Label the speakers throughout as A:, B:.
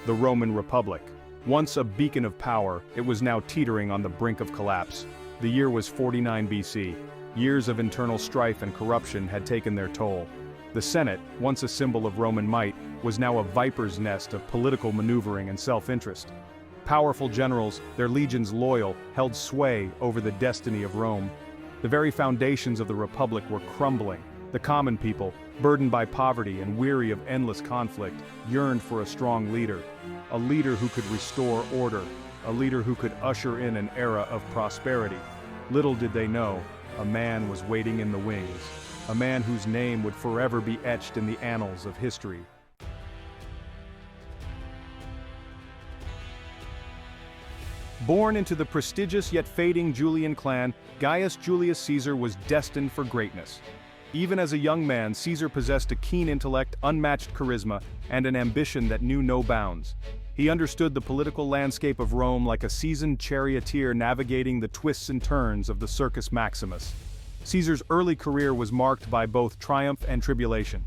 A: the Roman Republic. Once a beacon of power, it was now teetering on the brink of collapse. The year was 49 BC. Years of internal strife and corruption had taken their toll. The Senate, once a symbol of Roman might, was now a viper's nest of political maneuvering and self-interest. Powerful generals, their legions loyal, held sway over the destiny of Rome. The very foundations of the Republic were crumbling. The common people, burdened by poverty and weary of endless conflict, yearned for a strong leader. A leader who could restore order. A leader who could usher in an era of prosperity. Little did they know, a man was waiting in the wings. A man whose name would forever be etched in the annals of history. Born into the prestigious yet fading Julian clan, Gaius Julius Caesar was destined for greatness. Even as a young man, Caesar possessed a keen intellect, unmatched charisma, and an ambition that knew no bounds. He understood the political landscape of Rome like a seasoned charioteer navigating the twists and turns of the Circus Maximus. Caesar's early career was marked by both triumph and tribulation.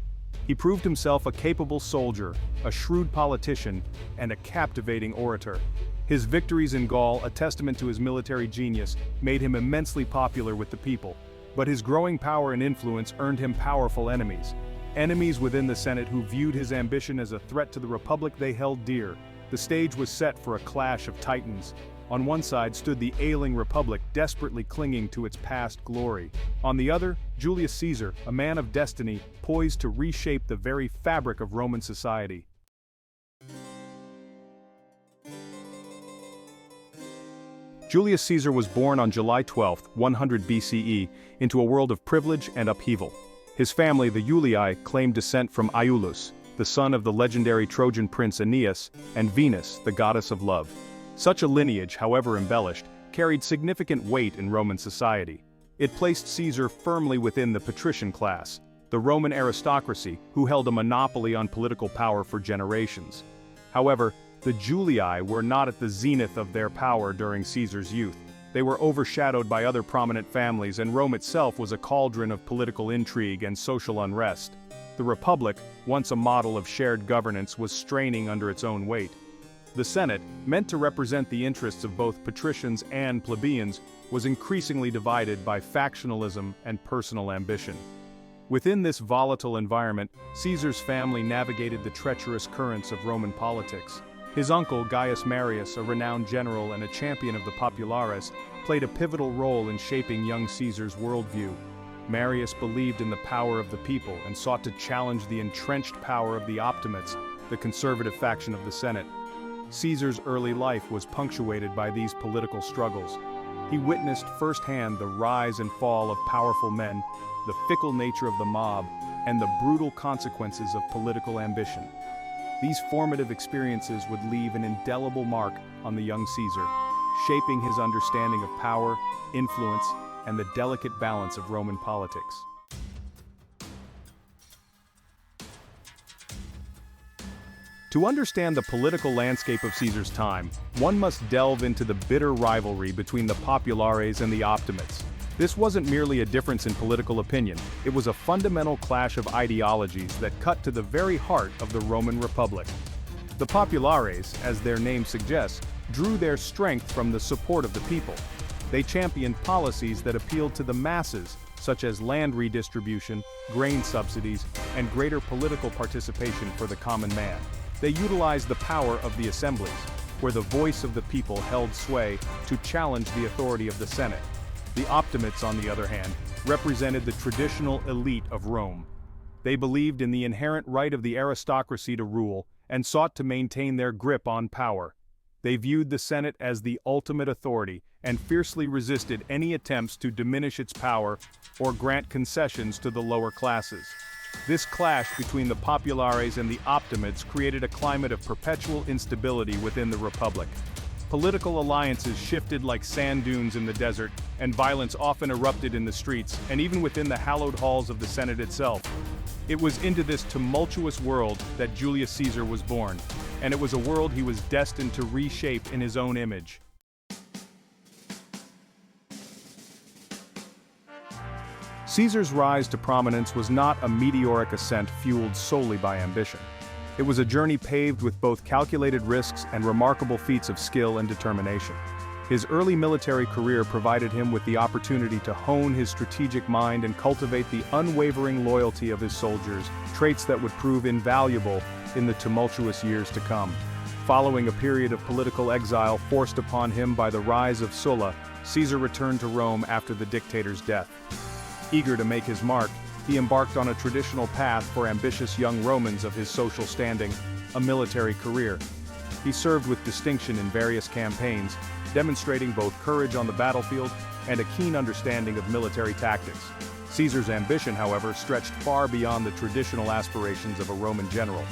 A: He proved himself a capable soldier, a shrewd politician, and a captivating orator. His victories in Gaul, a testament to his military genius, made him immensely popular with the people. But his growing power and influence earned him powerful enemies. Enemies within the Senate who viewed his ambition as a threat to the Republic they held dear. The stage was set for a clash of titans. On one side stood the ailing Republic desperately clinging to its past glory. On the other, Julius Caesar, a man of destiny, poised to reshape the very fabric of Roman society. Julius Caesar was born on July 12, 100 BCE, into a world of privilege and upheaval. His family, the Julii, claimed descent from Iulus, the son of the legendary Trojan prince Aeneas, and Venus, the goddess of love. Such a lineage, however embellished, carried significant weight in Roman society. It placed Caesar firmly within the Patrician class, the Roman aristocracy who held a monopoly on political power for generations. However, the Julii were not at the zenith of their power during Caesar's youth. They were overshadowed by other prominent families, and Rome itself was a cauldron of political intrigue and social unrest. The Republic, once a model of shared governance, was straining under its own weight. The Senate, meant to represent the interests of both patricians and plebeians, was increasingly divided by factionalism and personal ambition. Within this volatile environment, Caesar's family navigated the treacherous currents of Roman politics. His uncle, Gaius Marius, a renowned general and a champion of the populares, played a pivotal role in shaping young Caesar's worldview. Marius believed in the power of the people and sought to challenge the entrenched power of the Optimates, the conservative faction of the Senate. Caesar's early life was punctuated by these political struggles. He witnessed firsthand the rise and fall of powerful men, the fickle nature of the mob, and the brutal consequences of political ambition. These formative experiences would leave an indelible mark on the young Caesar, shaping his understanding of power, influence, and the delicate balance of Roman politics. To understand the political landscape of Caesar's time, one must delve into the bitter rivalry between the populares and the Optimates. This wasn't merely a difference in political opinion, it was a fundamental clash of ideologies that cut to the very heart of the Roman Republic. The populares, as their name suggests, drew their strength from the support of the people. They championed policies that appealed to the masses, such as land redistribution, grain subsidies, and greater political participation for the common man. They utilized the power of the assemblies, where the voice of the people held sway, to challenge the authority of the Senate. The Optimates, on the other hand, represented the traditional elite of Rome. They believed in the inherent right of the aristocracy to rule, and sought to maintain their grip on power. They viewed the Senate as the ultimate authority, and fiercely resisted any attempts to diminish its power or grant concessions to the lower classes. This clash between the populares and the Optimates created a climate of perpetual instability within the Republic. Political alliances shifted like sand dunes in the desert, and violence often erupted in the streets, and even within the hallowed halls of the Senate itself. It was into this tumultuous world that Julius Caesar was born, and it was a world he was destined to reshape in his own image. Caesar's rise to prominence was not a meteoric ascent fueled solely by ambition. It was a journey paved with both calculated risks and remarkable feats of skill and determination. His early military career provided him with the opportunity to hone his strategic mind and cultivate the unwavering loyalty of his soldiers, traits that would prove invaluable in the tumultuous years to come. Following a period of political exile forced upon him by the rise of Sulla, Caesar returned to Rome after the dictator's death. Eager to make his mark, he embarked on a traditional path for ambitious young Romans of his social standing, a military career. He served with distinction in various campaigns, demonstrating both courage on the battlefield and a keen understanding of military tactics. Caesar's ambition, however, stretched far beyond the traditional aspirations of a Roman general.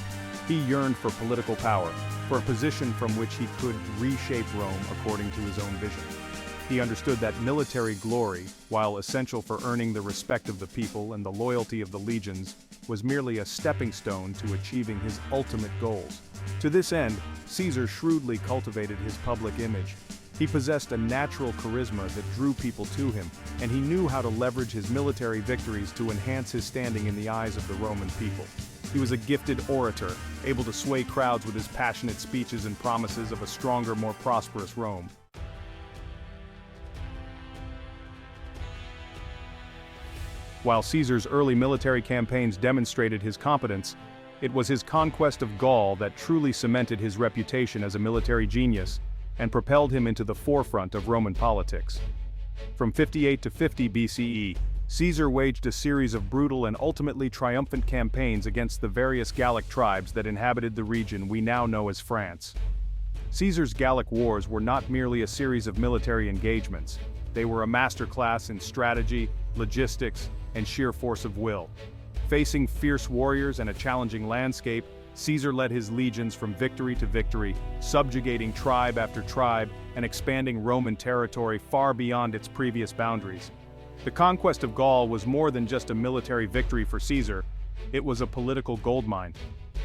A: He yearned for political power, for a position from which he could reshape Rome according to his own vision. He understood that military glory, while essential for earning the respect of the people and the loyalty of the legions, was merely a stepping stone to achieving his ultimate goals. To this end, Caesar shrewdly cultivated his public image. He possessed a natural charisma that drew people to him, and he knew how to leverage his military victories to enhance his standing in the eyes of the Roman people. He was a gifted orator, able to sway crowds with his passionate speeches and promises of a stronger, more prosperous Rome. While Caesar's early military campaigns demonstrated his competence, it was his conquest of Gaul that truly cemented his reputation as a military genius and propelled him into the forefront of Roman politics. From 58 to 50 BCE, Caesar waged a series of brutal and ultimately triumphant campaigns against the various Gallic tribes that inhabited the region we now know as France. Caesar's Gallic wars were not merely a series of military engagements. They were a masterclass in strategy, logistics, and sheer force of will. Facing fierce warriors and a challenging landscape, Caesar led his legions from victory to victory, subjugating tribe after tribe and expanding Roman territory far beyond its previous boundaries. The conquest of Gaul was more than just a military victory for Caesar, it was a political goldmine.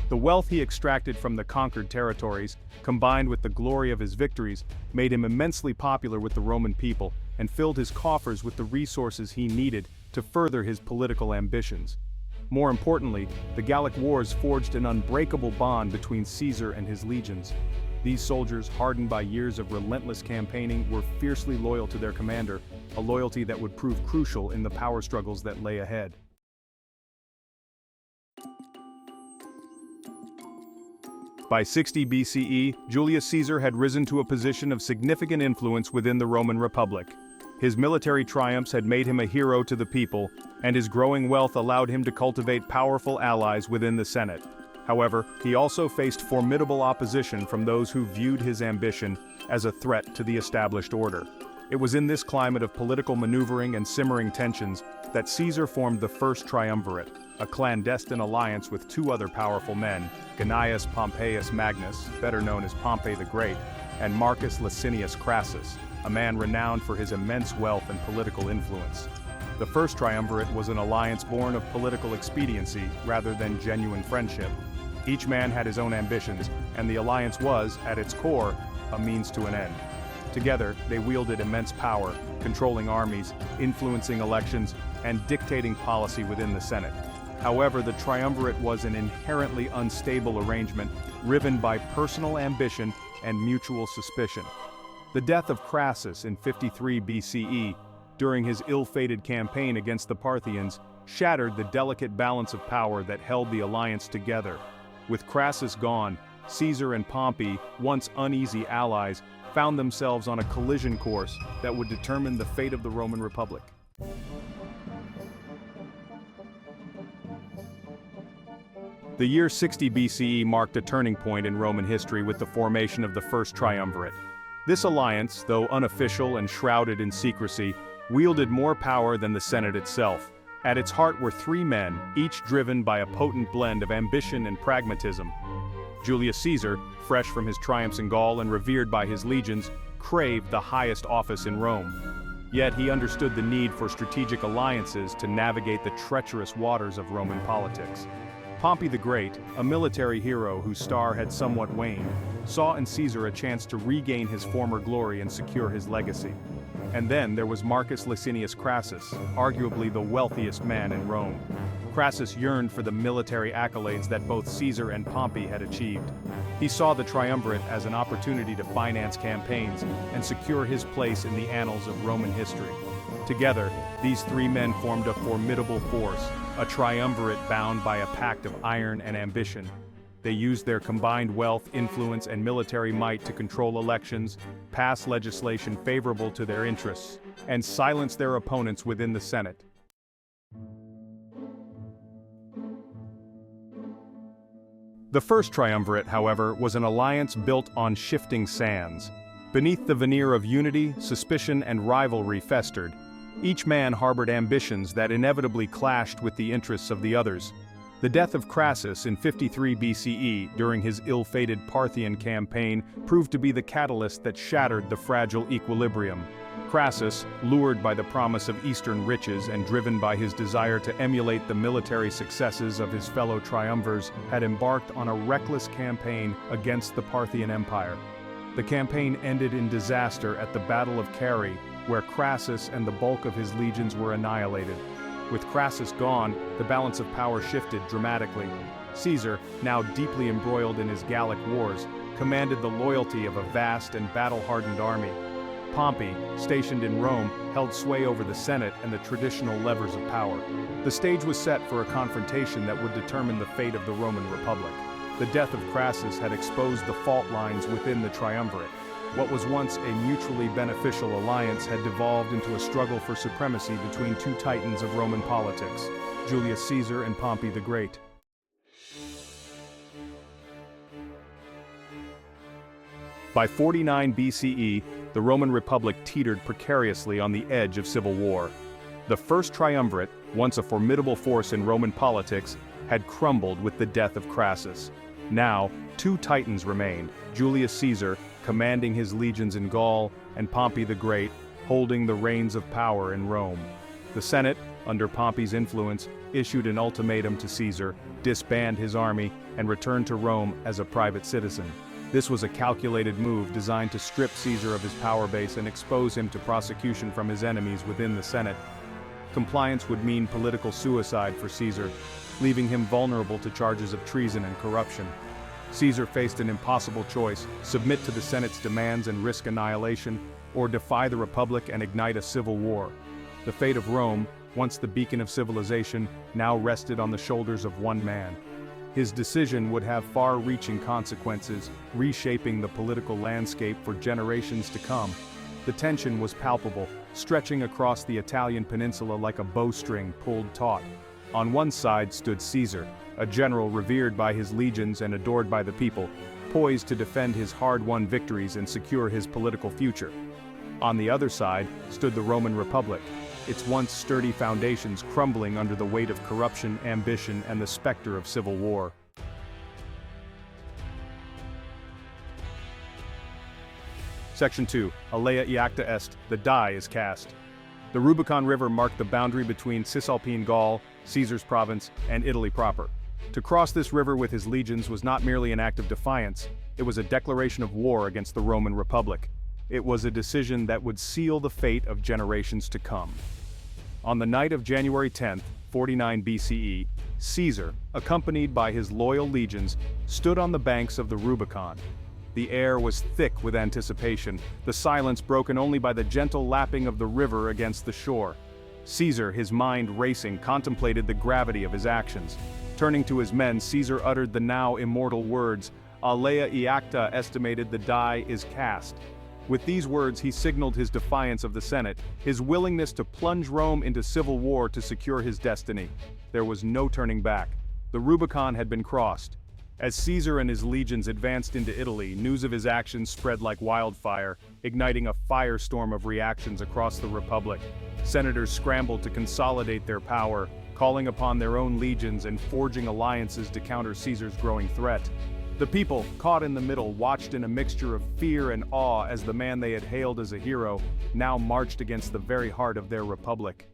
A: The wealth he extracted from the conquered territories, combined with the glory of his victories, made him immensely popular with the Roman people and filled his coffers with the resources he needed to further his political ambitions. More importantly, the Gallic Wars forged an unbreakable bond between Caesar and his legions. These soldiers, hardened by years of relentless campaigning, were fiercely loyal to their commander, a loyalty that would prove crucial in the power struggles that lay ahead. By 60 BCE, Julius Caesar had risen to a position of significant influence within the Roman Republic. His military triumphs had made him a hero to the people, and his growing wealth allowed him to cultivate powerful allies within the Senate. However, he also faced formidable opposition from those who viewed his ambition as a threat to the established order. It was in this climate of political maneuvering and simmering tensions that Caesar formed the First Triumvirate, a clandestine alliance with two other powerful men, Gnaeus Pompeius Magnus, better known as Pompey the Great, and Marcus Licinius Crassus, a man renowned for his immense wealth and political influence. The First Triumvirate was an alliance born of political expediency rather than genuine friendship. Each man had his own ambitions, and the alliance was, at its core, a means to an end. Together, they wielded immense power, controlling armies, influencing elections, and dictating policy within the Senate. However, the triumvirate was an inherently unstable arrangement, riven by personal ambition and mutual suspicion. The death of Crassus in 53 BCE, during his ill-fated campaign against the Parthians, shattered the delicate balance of power that held the alliance together. With Crassus gone, Caesar and Pompey, once uneasy allies, found themselves on a collision course that would determine the fate of the Roman Republic. The year 60 BCE marked a turning point in Roman history with the formation of the First Triumvirate. This alliance, though unofficial and shrouded in secrecy, wielded more power than the Senate itself. At its heart were three men, each driven by a potent blend of ambition and pragmatism. Julius Caesar, fresh from his triumphs in Gaul and revered by his legions, craved the highest office in Rome. Yet he understood the need for strategic alliances to navigate the treacherous waters of Roman politics. Pompey the Great, a military hero whose star had somewhat waned, saw in Caesar a chance to regain his former glory and secure his legacy. And then there was Marcus Licinius Crassus, arguably the wealthiest man in Rome. Crassus yearned for the military accolades that both Caesar and Pompey had achieved. He saw the triumvirate as an opportunity to finance campaigns and secure his place in the annals of Roman history. Together, these three men formed a formidable force, a triumvirate bound by a pact of iron and ambition. They used their combined wealth, influence, and military might to control elections, pass legislation favorable to their interests, and silence their opponents within the Senate. The first triumvirate, however, was an alliance built on shifting sands. Beneath the veneer of unity, suspicion, and rivalry festered. Each man harbored ambitions that inevitably clashed with the interests of the others. The death of Crassus in 53 BCE during his ill-fated Parthian campaign proved to be the catalyst that shattered the fragile equilibrium. Crassus, lured by the promise of Eastern riches and driven by his desire to emulate the military successes of his fellow triumvirs, had embarked on a reckless campaign against the Parthian Empire. The campaign ended in disaster at the Battle of Carrhae, where Crassus and the bulk of his legions were annihilated. With Crassus gone, the balance of power shifted dramatically. Caesar, now deeply embroiled in his Gallic wars, commanded the loyalty of a vast and battle-hardened army. Pompey, stationed in Rome, held sway over the Senate and the traditional levers of power. The stage was set for a confrontation that would determine the fate of the Roman Republic. The death of Crassus had exposed the fault lines within the triumvirate. What was once a mutually beneficial alliance had devolved into a struggle for supremacy between two titans of Roman politics, Julius Caesar and Pompey the Great. By 49 BCE, the Roman Republic teetered precariously on the edge of civil war. The first triumvirate, once a formidable force in Roman politics, had crumbled with the death of Crassus. Now, two titans remained, Julius Caesar, commanding his legions in Gaul, and Pompey the Great, holding the reins of power in Rome. The Senate, under Pompey's influence, issued an ultimatum to Caesar, disband his army, and return to Rome as a private citizen. This was a calculated move designed to strip Caesar of his power base and expose him to prosecution from his enemies within the Senate. Compliance would mean political suicide for Caesar, leaving him vulnerable to charges of treason and corruption. Caesar faced an impossible choice: submit to the Senate's demands and risk annihilation, or defy the Republic and ignite a civil war. The fate of Rome, once the beacon of civilization, now rested on the shoulders of one man. His decision would have far-reaching consequences, reshaping the political landscape for generations to come. The tension was palpable, stretching across the Italian peninsula like a bowstring pulled taut. On one side stood Caesar, a general revered by his legions and adored by the people, poised to defend his hard-won victories and secure his political future. On the other side stood the Roman Republic, its once sturdy foundations crumbling under the weight of corruption, ambition, and the specter of civil war. Section 2. Alea iacta est, the die is cast. The Rubicon River marked the boundary between Cisalpine Gaul, Caesar's province, and Italy proper. To cross this river with his legions was not merely an act of defiance, it was a declaration of war against the Roman Republic. It was a decision that would seal the fate of generations to come. On the night of January 10, 49 BCE, Caesar, accompanied by his loyal legions, stood on the banks of the Rubicon. The air was thick with anticipation, the silence broken only by the gentle lapping of the river against the shore. Caesar, his mind racing, contemplated the gravity of his actions. Turning to his men, Caesar uttered the now immortal words, "Alea iacta," estimated the die is cast. With these words he signaled his defiance of the Senate, his willingness to plunge Rome into civil war to secure his destiny. There was no turning back. The Rubicon had been crossed. As Caesar and his legions advanced into Italy, news of his actions spread like wildfire, igniting a firestorm of reactions across the Republic. Senators scrambled to consolidate their power, calling upon their own legions and forging alliances to counter Caesar's growing threat. The people, caught in the middle, watched in a mixture of fear and awe as the man they had hailed as a hero now marched against the very heart of their republic.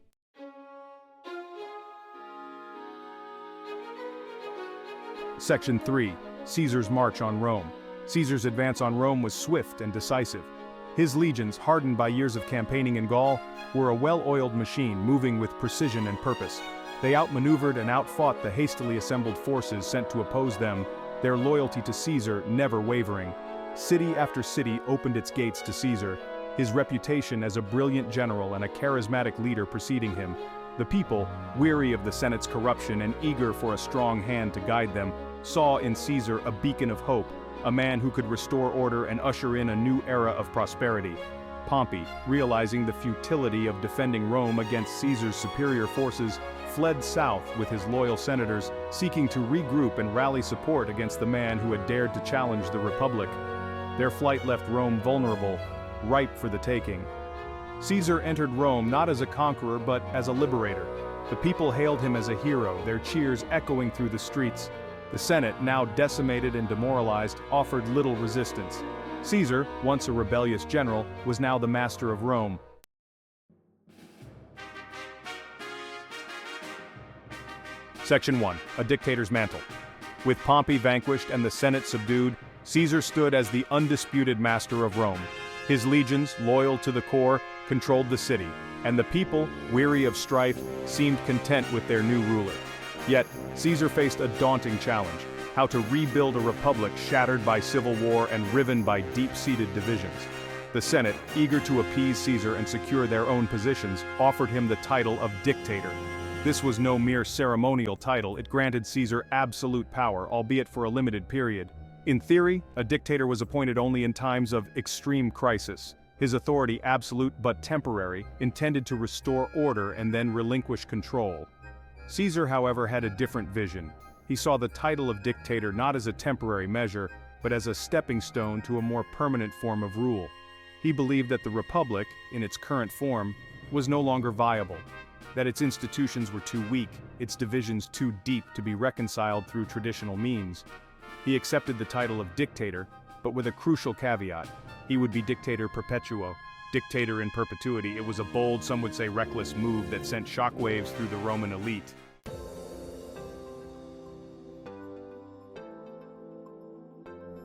A: Section 3. Caesar's March on Rome. Caesar's advance on Rome was swift and decisive. His legions, hardened by years of campaigning in Gaul, were a well-oiled machine moving with precision and purpose. They outmaneuvered and outfought the hastily assembled forces sent to oppose them, their loyalty to Caesar never wavering. City after city opened its gates to Caesar, his reputation as a brilliant general and a charismatic leader preceding him. The people, weary of the Senate's corruption and eager for a strong hand to guide them, saw in Caesar a beacon of hope, a man who could restore order and usher in a new era of prosperity. Pompey, realizing the futility of defending Rome against Caesar's superior forces, fled south with his loyal senators, seeking to regroup and rally support against the man who had dared to challenge the Republic. Their flight left Rome vulnerable, ripe for the taking. Caesar entered Rome not as a conqueror but as a liberator. The people hailed him as a hero, their cheers echoing through the streets. The Senate, now decimated and demoralized, offered little resistance. Caesar, once a rebellious general, was now the master of Rome. Section 1. A Dictator's Mantle. With Pompey vanquished and the Senate subdued, Caesar stood as the undisputed master of Rome. His legions, loyal to the core, controlled the city, and the people, weary of strife, seemed content with their new ruler. Yet, Caesar faced a daunting challenge: how to rebuild a republic shattered by civil war and riven by deep-seated divisions. The Senate, eager to appease Caesar and secure their own positions, offered him the title of Dictator. This was no mere ceremonial title, it granted Caesar absolute power, albeit for a limited period. In theory, a dictator was appointed only in times of extreme crisis. His authority absolute but temporary, intended to restore order and then relinquish control. Caesar, however, had a different vision. He saw the title of dictator not as a temporary measure, but as a stepping stone to a more permanent form of rule. He believed that the Republic, in its current form, was no longer viable, that its institutions were too weak, its divisions too deep to be reconciled through traditional means. He accepted the title of dictator, but with a crucial caveat: he would be dictator perpetuo, dictator in perpetuity. It was a bold, some would say reckless move that sent shockwaves through the Roman elite.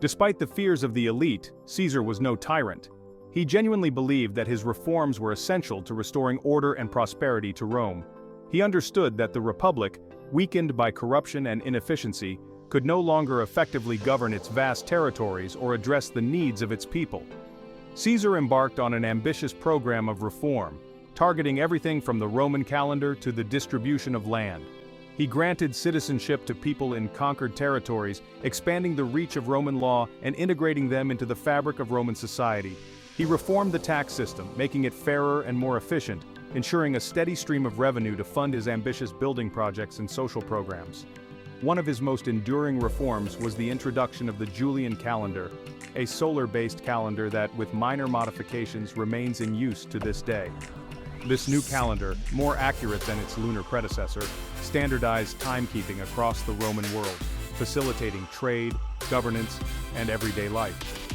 A: Despite the fears of the elite, Caesar was no tyrant. He genuinely believed that his reforms were essential to restoring order and prosperity to Rome. He understood that the Republic, weakened by corruption and inefficiency, could no longer effectively govern its vast territories or address the needs of its people. Caesar embarked on an ambitious program of reform, targeting everything from the Roman calendar to the distribution of land. He granted citizenship to people in conquered territories, expanding the reach of Roman law and integrating them into the fabric of Roman society. He reformed the tax system, making it fairer and more efficient, ensuring a steady stream of revenue to fund his ambitious building projects and social programs. One of his most enduring reforms was the introduction of the Julian calendar, a solar-based calendar that, with minor modifications, remains in use to this day. This new calendar, more accurate than its lunar predecessor, standardized timekeeping across the Roman world, facilitating trade, governance, and everyday life.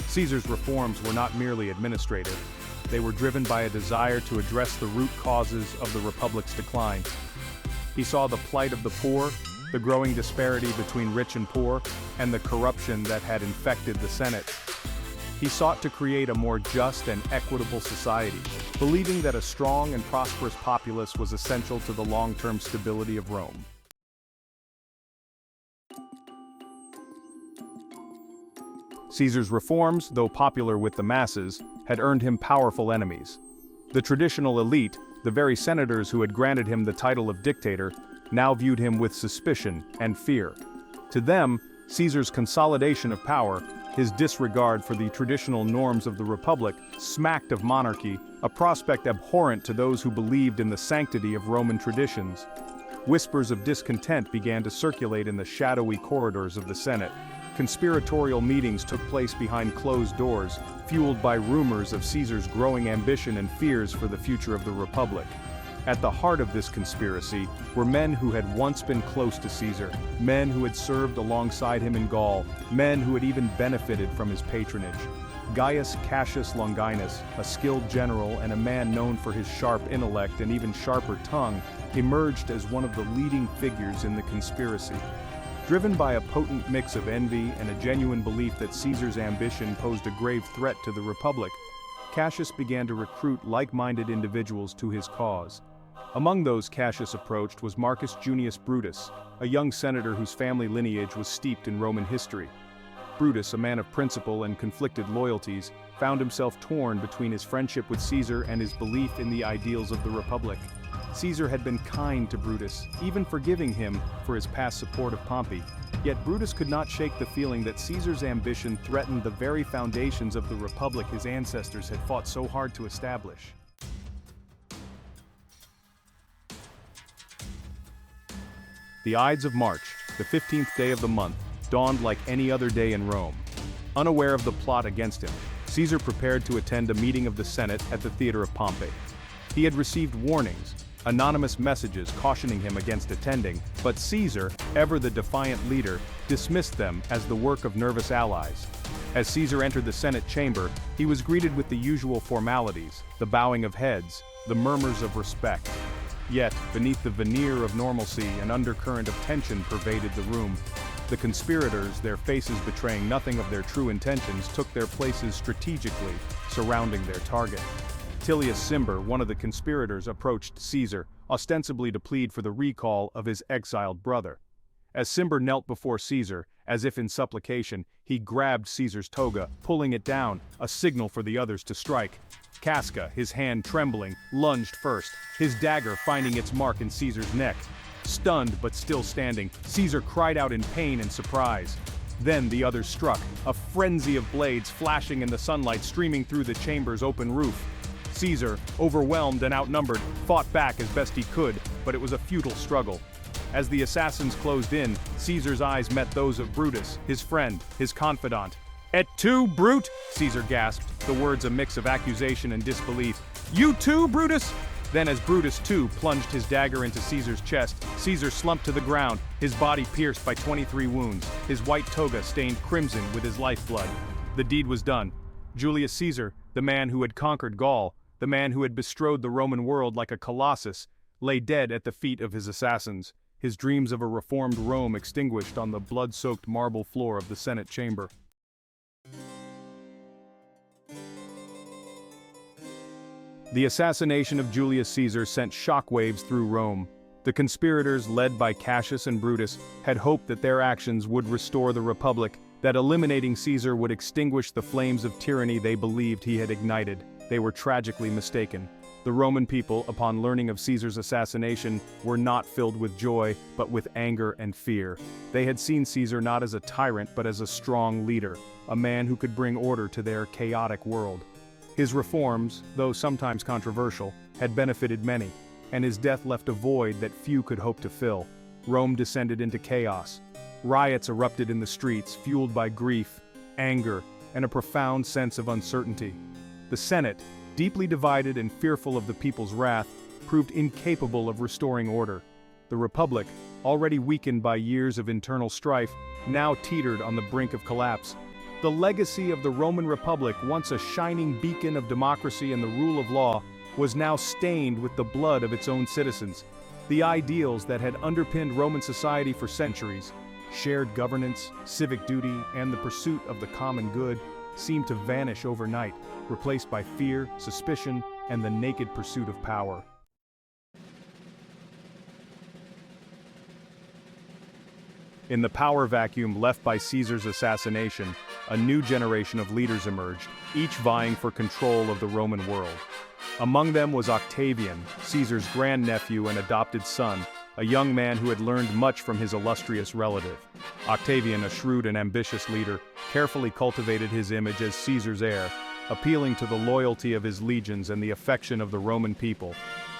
A: Caesar's reforms were not merely administrative. They were driven by a desire to address the root causes of the Republic's decline. He saw the plight of the poor, the growing disparity between rich and poor, and the corruption that had infected the Senate. He sought to create a more just and equitable society, believing that a strong and prosperous populace was essential to the long-term stability of Rome. Caesar's reforms, though popular with the masses, had earned him powerful enemies. The traditional elite, the very senators who had granted him the title of dictator, now viewed him with suspicion and fear. To them, Caesar's consolidation of power, his disregard for the traditional norms of the Republic, smacked of monarchy, a prospect abhorrent to those who believed in the sanctity of Roman traditions. Whispers of discontent began to circulate in the shadowy corridors of the Senate. Conspiratorial meetings took place behind closed doors, fueled by rumors of Caesar's growing ambition and fears for the future of the Republic. At the heart of this conspiracy were men who had once been close to Caesar, men who had served alongside him in Gaul, men who had even benefited from his patronage. Gaius Cassius Longinus, a skilled general and a man known for his sharp intellect and even sharper tongue, emerged as one of the leading figures in the conspiracy. Driven by a potent mix of envy and a genuine belief that Caesar's ambition posed a grave threat to the Republic, Cassius began to recruit like-minded individuals to his cause. Among those Cassius approached was Marcus Junius Brutus, a young senator whose family lineage was steeped in Roman history. Brutus, a man of principle and conflicted loyalties, found himself torn between his friendship with Caesar and his belief in the ideals of the Republic. Caesar had been kind to Brutus, even forgiving him for his past support of Pompey. Yet Brutus could not shake the feeling that Caesar's ambition threatened the very foundations of the Republic his ancestors had fought so hard to establish. The Ides of March, the 15th day of the month, dawned like any other day in Rome. Unaware of the plot against him, Caesar prepared to attend a meeting of the Senate at the theater of Pompey. He had received warnings, anonymous messages cautioning him against attending, but Caesar, ever the defiant leader, dismissed them as the work of nervous allies. As Caesar entered the Senate chamber, he was greeted with the usual formalities, the bowing of heads, the murmurs of respect. Yet, beneath the veneer of normalcy, an undercurrent of tension pervaded the room. The conspirators, their faces betraying nothing of their true intentions, took their places strategically, surrounding their target. Tullius Cimber, one of the conspirators, approached Caesar, ostensibly to plead for the recall of his exiled brother. As Cimber knelt before Caesar, as if in supplication, he grabbed Caesar's toga, pulling it down, a signal for the others to strike. Casca, his hand trembling, lunged first, his dagger finding its mark in Caesar's neck. Stunned but still standing, Caesar cried out in pain and surprise. Then the others struck, a frenzy of blades flashing in the sunlight streaming through the chamber's open roof. Caesar, overwhelmed and outnumbered, fought back as best he could, but it was a futile struggle. As the assassins closed in, Caesar's eyes met those of Brutus, his friend, his confidant. "Et tu, Brute?" Caesar gasped, the words a mix of accusation and disbelief. "You too, Brutus?" Then as Brutus too plunged his dagger into Caesar's chest, Caesar slumped to the ground, his body pierced by 23 wounds, his white toga stained crimson with his lifeblood. The deed was done. Julius Caesar, the man who had conquered Gaul, the man who had bestrode the Roman world like a colossus, lay dead at the feet of his assassins, his dreams of a reformed Rome extinguished on the blood-soaked marble floor of the Senate chamber. The assassination of Julius Caesar sent shockwaves through Rome. The conspirators, led by Cassius and Brutus, had hoped that their actions would restore the Republic, that eliminating Caesar would extinguish the flames of tyranny they believed he had ignited. They were tragically mistaken. The Roman people, upon learning of Caesar's assassination, were not filled with joy, but with anger and fear. They had seen Caesar not as a tyrant but as a strong leader, a man who could bring order to their chaotic world. His reforms, though sometimes controversial, had benefited many, and his death left a void that few could hope to fill. Rome descended into chaos. Riots erupted in the streets, fueled by grief, anger, and a profound sense of uncertainty. The Senate, deeply divided and fearful of the people's wrath, proved incapable of restoring order. The Republic, already weakened by years of internal strife, now teetered on the brink of collapse. The legacy of the Roman Republic, once a shining beacon of democracy and the rule of law, was now stained with the blood of its own citizens. The ideals that had underpinned Roman society for centuries, shared governance, civic duty, and the pursuit of the common good, seemed to vanish overnight, replaced by fear, suspicion, and the naked pursuit of power. In the power vacuum left by Caesar's assassination, a new generation of leaders emerged, each vying for control of the Roman world. Among them was Octavian, Caesar's grandnephew and adopted son, a young man who had learned much from his illustrious relative. Octavian, a shrewd and ambitious leader, carefully cultivated his image as Caesar's heir, appealing to the loyalty of his legions and the affection of the Roman people.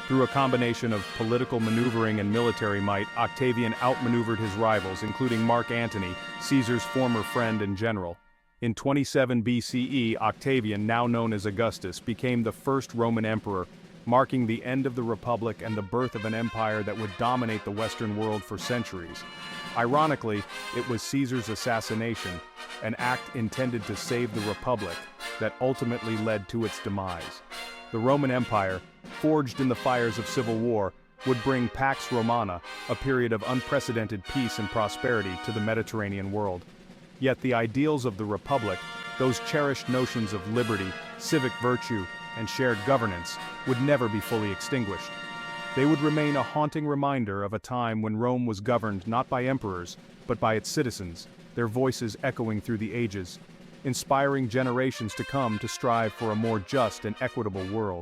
A: Through a combination of political maneuvering and military might, Octavian outmaneuvered his rivals, including Mark Antony, Caesar's former friend and general. In 27 BCE, Octavian, now known as Augustus, became the first Roman emperor, marking the end of the Republic and the birth of an empire that would dominate the Western world for centuries. Ironically, it was Caesar's assassination, an act intended to save the Republic, that ultimately led to its demise. The Roman Empire, forged in the fires of civil war, would bring Pax Romana, a period of unprecedented peace and prosperity, to the Mediterranean world. Yet the ideals of the Republic, those cherished notions of liberty, civic virtue, and shared governance, would never be fully extinguished. They would remain a haunting reminder of a time when Rome was governed not by emperors, but by its citizens, their voices echoing through the ages, inspiring generations to come to strive for a more just and equitable world.